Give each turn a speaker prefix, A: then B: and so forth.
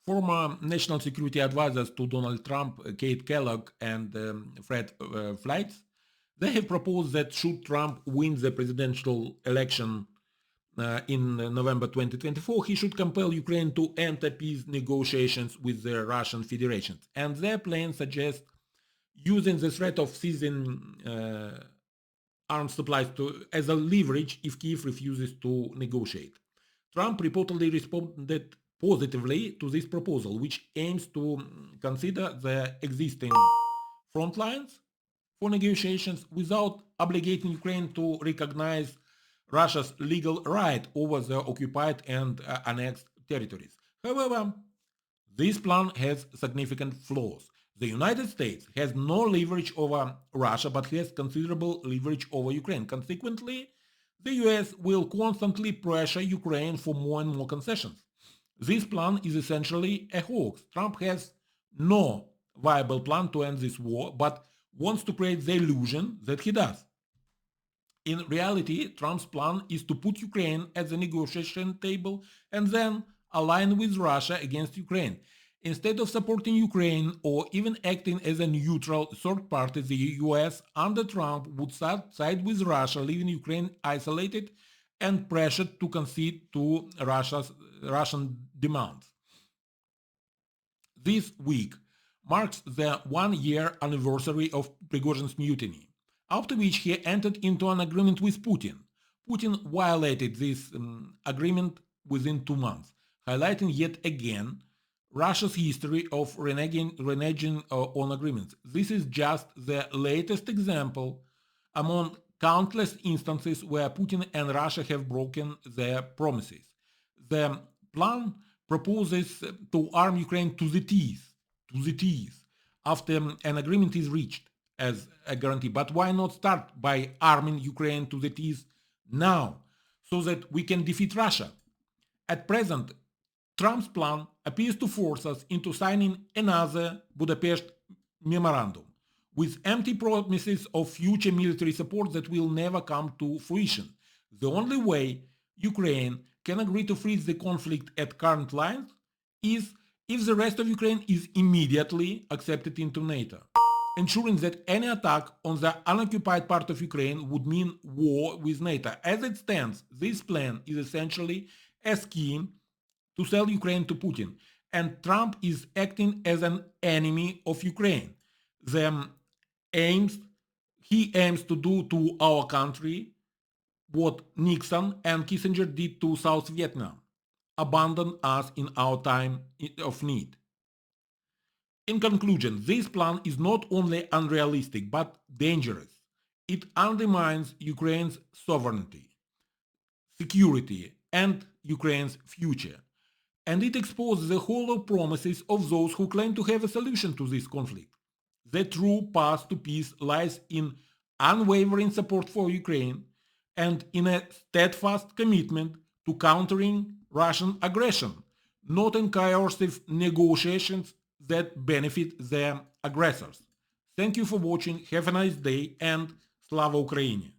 A: Former national security advisors to Donald Trump, Kate Kellogg and Fred Fleitz, they have proposed that should Trump win the presidential election in November 2024, he should compel Ukraine to enter peace negotiations with the Russian Federation. And their plan suggests using the threat of seizing arms supplies as a leverage if Kyiv refuses to negotiate. Trump reportedly responded positively to this proposal, which aims to consider the existing front lines for negotiations without obligating Ukraine to recognize Russia's legal right over the occupied and annexed territories. However, this plan has significant flaws. The United States has no leverage over Russia but has considerable leverage over Ukraine. Consequently, the US will constantly pressure Ukraine for more and more concessions. This plan is essentially a hoax. Trump has no viable plan to end this war but wants to create the illusion that he does. In reality, Trump's plan is to put Ukraine at the negotiation table and then align with Russia against Ukraine. Instead of supporting Ukraine or even acting as a neutral third party, the US under Trump would side with Russia, leaving Ukraine isolated and pressured to concede to Russian demands. This week marks the one-year anniversary of Prigozhin's mutiny, after which he entered into an agreement with Putin. Putin violated this agreement within 2 months, highlighting yet again Russia's history of reneging on agreements. This is just the latest example among countless instances where Putin and Russia have broken their promises. The plan proposes to arm Ukraine to the teeth, after an agreement is reached as a guarantee. But why not start by arming Ukraine to the teeth now, so that we can defeat Russia? At present, Trump's plan appears to force us into signing another Budapest memorandum, with empty promises of future military support that will never come to fruition. The only way Ukraine can agree to freeze the conflict at current lines is if the rest of Ukraine is immediately accepted into NATO, ensuring that any attack on the unoccupied part of Ukraine would mean war with NATO. As it stands, this plan is essentially a scheme to sell Ukraine to Putin, and Trump is acting as an enemy of Ukraine. He aims to do to our country what Nixon and Kissinger did to South Vietnam: abandon us in our time of need. In conclusion, this plan is not only unrealistic but dangerous. It undermines Ukraine's sovereignty, security, and Ukraine's future. And it exposes the hollow promises of those who claim to have a solution to this conflict. The true path to peace lies in unwavering support for Ukraine and in a steadfast commitment to countering Russian aggression, not in coercive negotiations that benefit the aggressors. Thank you for watching, have a nice day, and Slava Ukraini!